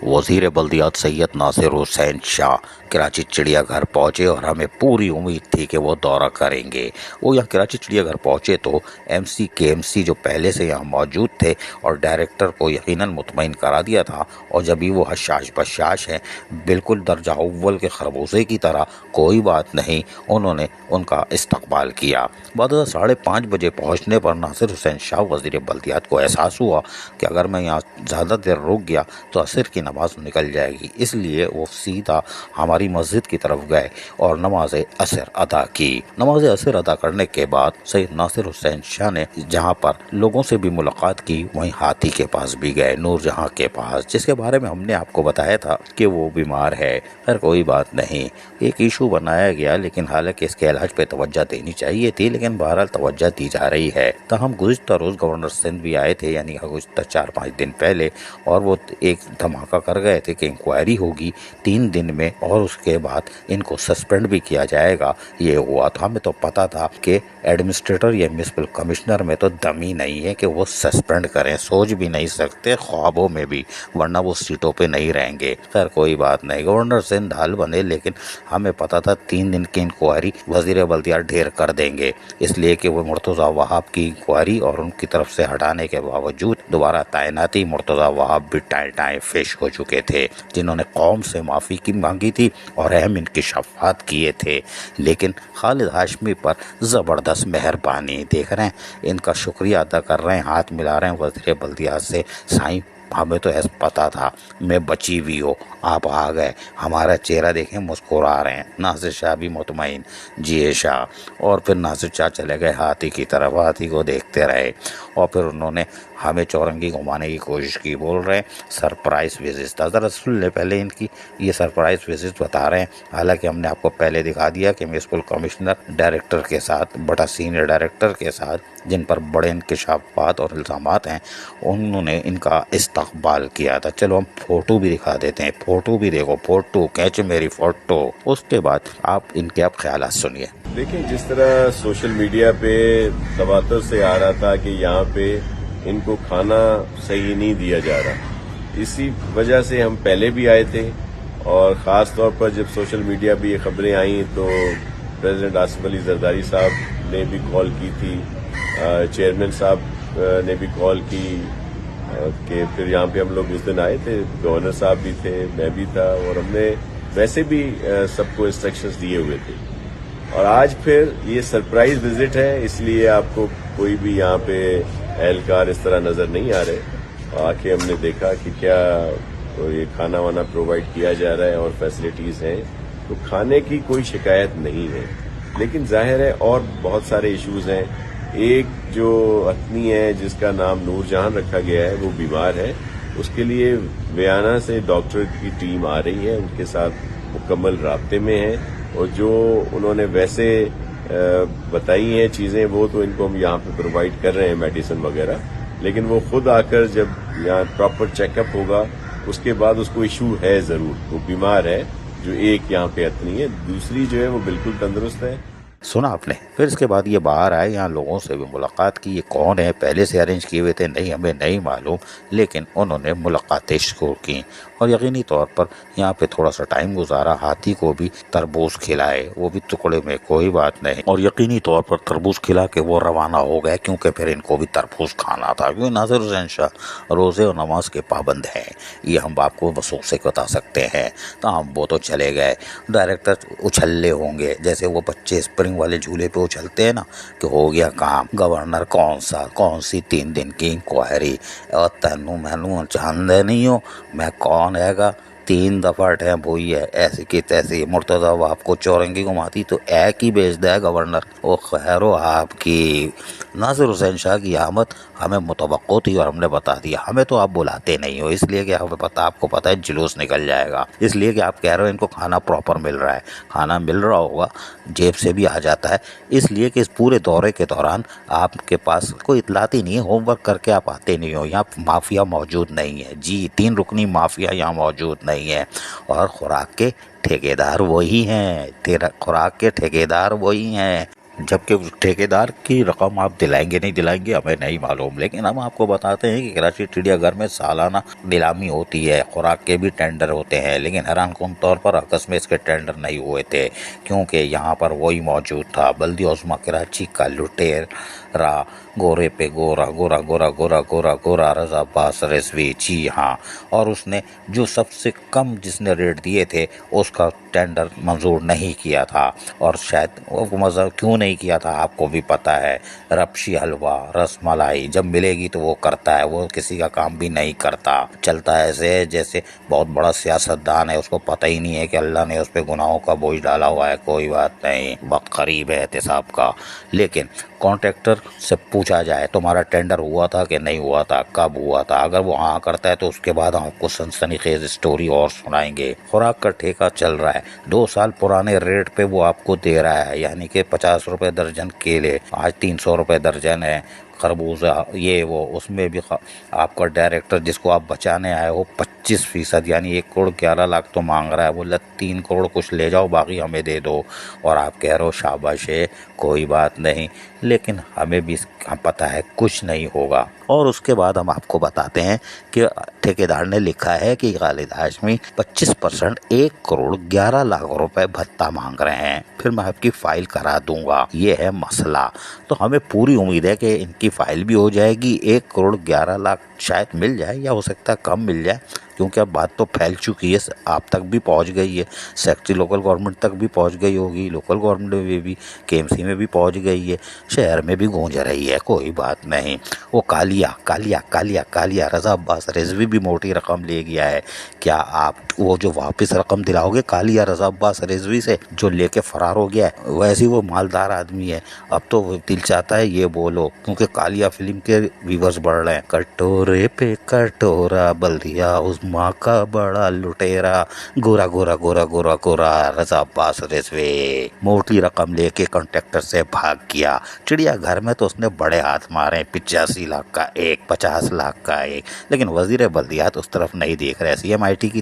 वज़ीर बल्दियात सैयद नासिर हुसैन शाह कराची चिड़ियाघर पहुंचे और हमें पूरी उम्मीद थी कि वो दौरा करेंगे। वो यहाँ कराची चिड़ियाघर पहुंचे तो एमसी केएमसी जो पहले से यहाँ मौजूद थे और डायरेक्टर को यकीनन मुतमईन करा दिया था, और जब भी वो हशाश बशाश हैं बिल्कुल दर्जा अव्वल के खरबूजे की तरह, कोई बात नहीं, उन्होंने उनका इस्तकबाल किया। बाद 5:30 बजे पहुँचने पर नासिर हुसैन शाह वज़ीर बल्दियात को एहसास हुआ कि अगर मैं यहाँ ज़्यादा देर रुक गया तो असर की नमाज निकल जाएगी, इसलिए वो सीधा हमारी मस्जिद की तरफ गए और नमाज असर अदा की। नमाज असर अदा करने के बाद सैयद नासिर हुसैन शाह ने जहाँ पर लोगों से भी मुलाकात की, वहीं हाथी के पास भी गए, नूरजहां के पास, जिसके बारे में हमने आपको बताया था कि वो बीमार है। खैर कोई बात नहीं, एक इशू बनाया गया, लेकिन हालांकि इसके इलाज पे तवज्जो देनी चाहिए थी, लेकिन बहरहाल तवज्जो दी जा रही है। तो हम गुज़िश्ता रोज़ गवर्नर सिंध भी आए थे, यानी गुज़िश्ता 4-5 दिन पहले, और वो एक धमाका कर गए थे कि इंक्वायरी होगी 3 दिन में और उसके बाद इनको सस्पेंड भी किया जाएगा। ये हुआ तो हमें तो पता था कि एडमिनिस्ट्रेटर या म्युनिसिपल कमिश्नर में तो दम ही नहीं है कि वो सस्पेंड करें, सोच भी नहीं सकते ख्वाबों में भी, वरना वो सीटों पे नहीं रहेंगे। खैर कोई बात नहीं, गवर्नर सिंध हाल बने, लेकिन हमें पता था 3 दिन की इंक्वायरी वज़ीर बल्दियात ढेर कर देंगे, इसलिए कि वो मुर्तज़ा वहाब की इंक्वायरी और उनकी तरफ से हटाने के बावजूद दोबारा तैनाती मुर्तज़ा वहाब भी टाएं फिश हो चुके थे, जिन्होंने कौम से माफ़ी की मांगी थी और अहम इंकिशाफात किए थे। लेकिन खालिद हाशमी पर ज़बरदस्त मेहरबानी देख रहे हैं, इनका शुक्रिया अदा कर रहे हैं, हाथ मिला रहे हैं वज़ीर बल्दियात से। साईं हमें तो ऐसा पता था मैं बची हुई हो, आप आ गए, हमारा चेहरा देखें मुस्कुरा रहे हैं। नासिर शाह भी मुतमईन, जी शाह। और फिर नासिर शाह चले गए हाथी की तरफ, हाथी को देखते रहे, और फिर उन्होंने हमें चौरंगी घुमाने की कोशिश की, बोल रहे हैं सरप्राइज़ विजिट था। ज़रा सुन ले पहले इनकी ये सरप्राइज़ विजिट बता रहे हैं। हालांकि हमने आपको पहले दिखा दिया कि म्युनिसिपल कमिश्नर डायरेक्टर के साथ, बड़ा सीनियर डायरेक्टर के साथ, जिन पर बड़े इंकिशाफात और इल्ज़ामात हैं, उन्होंने इनका इस्तकबाल किया था। चलो हम फ़ोटो भी दिखा देते हैं, फ़ोटो भी देखो, फ़ोटो कैच मेरी फ़ोटो। उसके बाद आप इनके आप ख्यालात सुनिए। देखिए, जिस तरह सोशल मीडिया पे तवातर से आ रहा था कि यहाँ पे इनको खाना सही नहीं दिया जा रहा, इसी वजह से हम पहले भी आए थे, और ख़ास तौर पर जब सोशल मीडिया पे ये खबरें आई तो प्रेसिडेंट आसिफ अली जरदारी साहब ने भी कॉल की थी, चेयरमैन साहब ने भी कॉल की कि फिर यहाँ पे हम लोग उस दिन आए थे, गवर्नर साहब भी थे, मैं भी था, और हमने वैसे भी सबको इंस्ट्रक्शंस दिए हुए थे। और आज फिर ये सरप्राइज विजिट है, इसलिए आपको कोई भी यहाँ पे एहलकार इस तरह नजर नहीं आ रहे। आके हमने देखा कि क्या तो ये खाना वाना प्रोवाइड किया जा रहा है और फैसिलिटीज हैं, तो खाने की कोई शिकायत नहीं है। लेकिन जाहिर है और बहुत सारे इश्यूज हैं। एक जो अतनी है जिसका नाम नूरजहां रखा गया है, वो बीमार है, उसके लिए वियाना से डॉक्टर की टीम आ रही है, उनके साथ मुकम्मल राब्ते में है, और जो उन्होंने वैसे बताई हैं चीजें वो तो इनको हम यहाँ पे प्रोवाइड कर रहे हैं, मेडिसिन वगैरह। लेकिन वो खुद आकर जब यहाँ प्रॉपर चेकअप होगा उसके बाद उसको इशू है जरूर, वो बीमार है, जो एक यहाँ पे अतनी है, दूसरी जो है वो बिल्कुल तंदुरुस्त है। सुना आपने। फिर इसके बाद ये बाहर आए, यहाँ लोगों से भी मुलाकात की। ये कौन है, पहले से अरेंज किए हुए थे नहीं, हमें नहीं मालूम, लेकिन उन्होंने मुलाकातें शुरू की और यकीनी तौर पर यहाँ पे थोड़ा सा टाइम गुजारा। हाथी को भी तरबूज खिलाए, वो भी टुकड़े में, कोई बात नहीं, और यकीनी तौर पर तरबूज खिला के वो रवाना हो गए, क्योंकि फिर इनको भी तरबूज खाना था। क्योंकि नासिर हुसैन शाह रोज़े और नमाज के पाबंद हैं, ये हम आपको वसूख से बता सकते हैं। तो हम वो तो चले गए। डायरेक्टर उछल्ले होंगे जैसे वो बच्चे स्प्रिंग वाले झूले पे उछलते हैं ना, कि हो गया काम। गवर्नर कौन सी 3 दिन की इंक्वायरी, और तेनू मैनू जानते नहीं हो, मैं कौन हैगा, 3 दफा अटैम्प हुई है, ऐसी की तैसी। मुर्तज़ा वहाब को चौरंगी घुमाती तो एक ही भेजता है गवर्नर। वो खैरो आपकी। नासिर हुसैन शाह की आमद हमें मुतवक्को थी और हमने बता दिया। हमें तो आप बुलाते नहीं हो, इसलिए कि हमें पता, आपको पता है जुलूस निकल जाएगा, इसलिए कि आप कह रहे हो इनको खाना प्रॉपर मिल रहा है। खाना मिल रहा होगा, जेब से भी आ जाता है, इसलिए कि इस पूरे दौरे के दौरान आपके पास कोई इतलात ही नहीं है, होमवर्क करके आप आते नहीं हो। यहाँ माफिया मौजूद नहीं है जी, 3 रुकनी माफिया यहाँ मौजूद नहीं है, और खुराक के ठेकेदार वही हैं, खुराक के ठेकेदार वही हैं। जबकि उस ठेकेदार की रकम आप दिलाएंगे नहीं दिलाएंगे हमें नहीं मालूम, लेकिन हम आपको बताते हैं कि कराची चिड़ियाघर में सालाना नीलामी होती है, खुराक के भी टेंडर होते हैं, लेकिन हैरानकुन तौर पर अगस्त में इसके टेंडर नहीं हुए थे क्योंकि यहाँ पर वही मौजूद था, बल्दी उस्मा कराची का लुटेरा, गोरे पे गोरा गोरा गोरा गोरा गोरा गोरा रजा अब्बास रिजवी। जी हाँ, और उसने जो सबसे कम जिसने रेट दिए थे उसका टेंडर मंजूर नहीं किया था, और शायद वो मज़ा क्यों नहीं किया था आपको भी पता है। रपशी हलवा रस मलाई जब मिलेगी तो वो करता है, वो किसी का काम भी नहीं करता, चलता है ऐसे जैसे बहुत बड़ा सियासतदान है, उसको पता ही नहीं है कि अल्लाह ने उस पर गुनाहों का बोझ डाला हुआ है। कोई बात नहीं, वक्त करीब है एहतिसाब का। लेकिन कॉन्ट्रैक्टर से पूछा जाए तुम्हारा टेंडर हुआ था कि नहीं हुआ था, कब हुआ था, अगर वो हाँ करता है तो उसके बाद हम आपको सनसनीखेज स्टोरी और सुनाएंगे। खुराक का ठेका चल रहा है, 2 साल पुराने रेट पे वो आपको दे रहा है, यानी कि 50 रुपए दर्जन केले आज 300 रुपए दर्जन है। खरबूजा ये वो, उसमें भी आपका डायरेक्टर जिसको आप बचाने आए हो 25% यानी 1 करोड़ 11 लाख तो मांग रहा है, बोला 3 करोड़ कुछ ले जाओ बाकी हमें दे दो, और आप कह रहे हो शाबाश है कोई बात नहीं, लेकिन हमें भी पता है कुछ नहीं होगा। और उसके बाद हम आपको बताते हैं कि ठेकेदार ने लिखा है कि खालिद हाशमी 25% 1 करोड़ 11 लाख रुपए भत्ता मांग रहे हैं, फिर मैं आपकी फाइल करा दूंगा, ये है मसला। तो हमें पूरी उम्मीद है कि इनकी फाइल भी हो जाएगी, 1 करोड़ 11 लाख शायद मिल जाए, या हो सकता है कम मिल जाए, क्योंकि अब बात तो फैल चुकी है, आप तक भी पहुंच गई है, सेक्रेटरी लोकल गवर्नमेंट तक भी पहुंच गई होगी, लोकल गवर्नमेंट में भी, केएमसी में भी पहुंच गई है, शहर में भी गूंज रही है। कोई बात नहीं, वो कालिया कालिया कालिया कालिया रजा अब्बास रिजवी भी मोटी रकम ले गया है, क्या आप वो जो वापस रकम दिलाओगे कालिया रजा अब्बास रिजवी से जो लेके फरार हो गया है? वैसे वो मालदार आदमी है, अब तो दिल चाहता है ये बोलो, क्योंकि कालिया फिल्म के व्यूवर्स बढ़ रहे हैं। कटोरे पे कटोरा बल्दिया उस्मा का बड़ा लुटेरा, गोरा गोरा गोरा गोरा गोरा रजा अब्बास रिजवी मोटी रकम लेके कॉन्ट्रैक्टर से भाग गया। चिड़ियाघर में तो उसने बड़े हाथ मारे, 85 लाख का एक, 50 लाख का एक, लेकिन वजीर बल्दियात उस तरफ नहीं देख रहे, CMIT की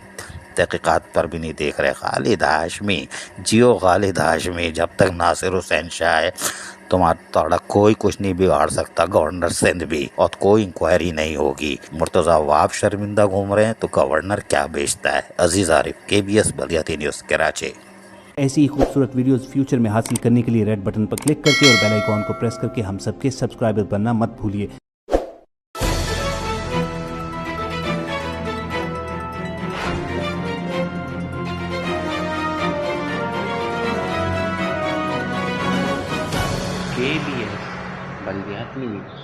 तहकीकात पर भी नहीं देख रहे। खालिद हाशमी जियो खालिद हाशमी, जब तक नासिर हुसैन शाह है तुम्हारा कोई कुछ नहीं बिगाड़ सकता, गवर्नर सिंध भी, और कोई इंक्वायरी नहीं होगी। मुर्तज़ा वाब शर्मिंदा घूम रहे हैं तो गवर्नर क्या बेचता है। अजीज आरिफ, KBS बल्दियाती न्यूज़ कराची। ऐसी ही खूबसूरत वीडियोस फ्यूचर में हासिल करने के लिए रेड बटन पर क्लिक करके और बेल आइकॉन को प्रेस करके हम सबके सब्सक्राइबर बनना मत भूलिए। KBS बल्दियाती न्यूज़।